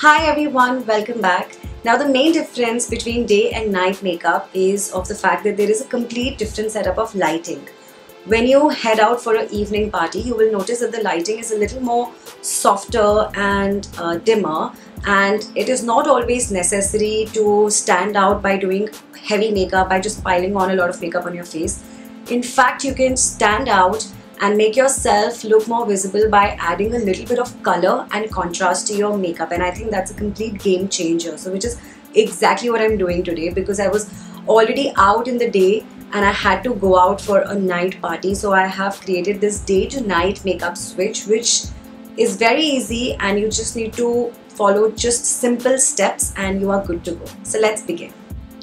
Hi everyone, welcome back. Now the main difference between day and night makeup is of the fact that there is a complete different setup of lighting. When you head out for an evening party, you will notice that the lighting is a little more softer and dimmer, and it is not always necessary to stand out by doing heavy makeup, by just piling on a lot of makeup on your face. In fact, you can stand out and make yourself look more visible by adding a little bit of color and contrast to your makeup, and I think that's a complete game changer. So which is exactly what I'm doing today, because I was already out in the day and I had to go out for a night party. So I have created this day to night makeup switch, which is very easy and you just need to follow just simple steps and you are good to go. So let's begin.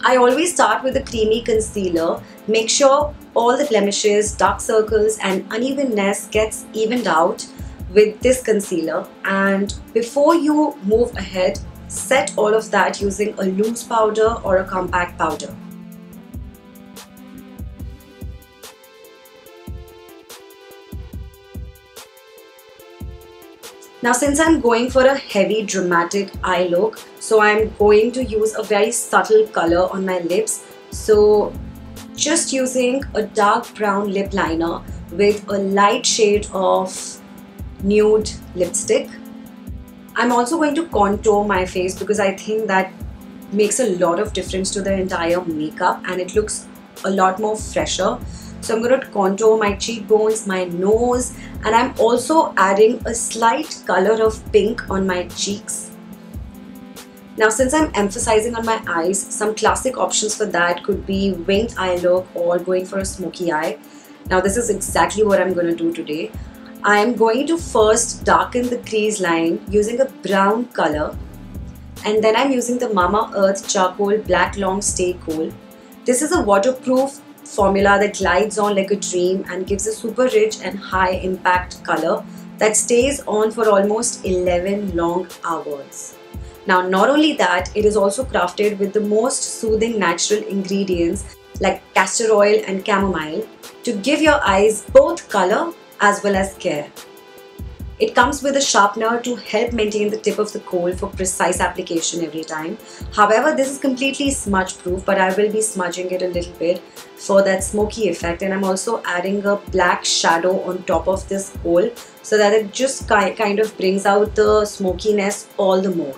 I always start with a creamy concealer. Make sure all the blemishes, dark circles and unevenness gets evened out with this concealer, and before you move ahead, set all of that using a loose powder or a compact powder. Now since I'm going for a heavy dramatic eye look, so I'm going to use a very subtle color on my lips. So just using a dark brown lip liner with a light shade of nude lipstick. I'm also going to contour my face because I think that makes a lot of difference to the entire makeup and it looks a lot more fresher. So I'm going to contour my cheekbones, my nose, and I'm also adding a slight color of pink on my cheeks. Now since I'm emphasizing on my eyes, some classic options for that could be winged eye look or going for a smoky eye. Now this is exactly what I'm going to do today. I'm going to first darken the crease line using a brown color, and then I'm using the Mamaearth Charcoal Black Long Stay Cool. This is a waterproof formula that glides on like a dream and gives a super rich and high impact color that stays on for almost 11 long hours. Now not only that, it is also crafted with the most soothing natural ingredients like castor oil and chamomile to give your eyes both color as well as care. It comes with a sharpener to help maintain the tip of the kohl for precise application every time. However, this is completely smudge proof, but I will be smudging it a little bit for that smoky effect, and I'm also adding a black shadow on top of this kohl so that it just kind of brings out the smokiness all the more.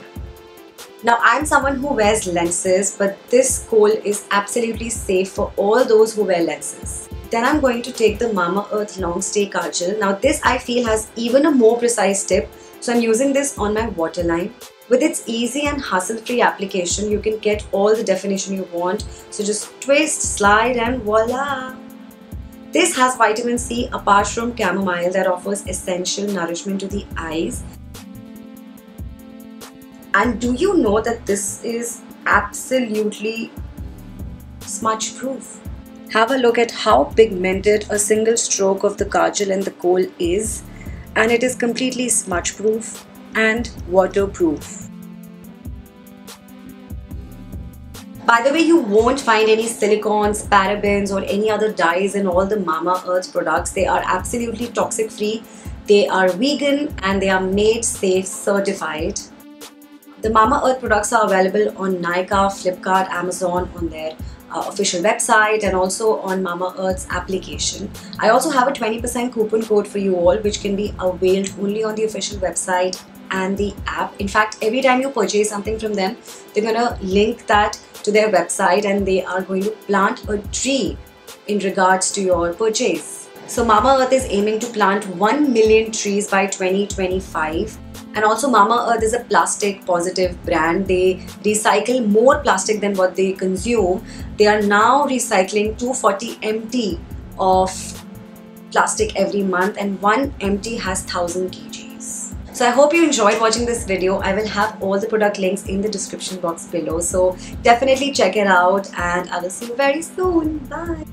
Now I'm someone who wears lenses, but this kohl is absolutely safe for all those who wear lenses. Then I'm going to take the Mamaearth Long Stay Kajal. Now this I feel has even a more precise tip, so I'm using this on my waterline. With its easy and hassle-free application, you can get all the definition you want. So just twist, slide and voila! This has vitamin C apart from chamomile that offers essential nourishment to the eyes. And do you know that this is absolutely smudge proof? Have a look at how pigmented a single stroke of the kajal and the kohl is, and it is completely smudge proof and waterproof. By the way, you won't find any silicones, parabens or any other dyes in all the Mamaearth products. They are absolutely toxic free, they are vegan and they are made safe certified. The Mamaearth products are available on Nykaa, Flipkart, Amazon on their official website and also on Mamaearth's application. I also have a 20% coupon code for you all, which can be availed only on the official website and the app. In fact, every time you purchase something from them, they're going to link that to their website and they are going to plant a tree in regards to your purchase. So Mamaearth is aiming to plant 1 million trees by 2025. And also Mamaearth is a plastic positive brand. They recycle more plastic than what they consume. They are now recycling 240 MT of plastic every month, and one MT has 1000 kgs. So I hope you enjoyed watching this video. I will have all the product links in the description box below. So definitely check it out and I will see you very soon. Bye.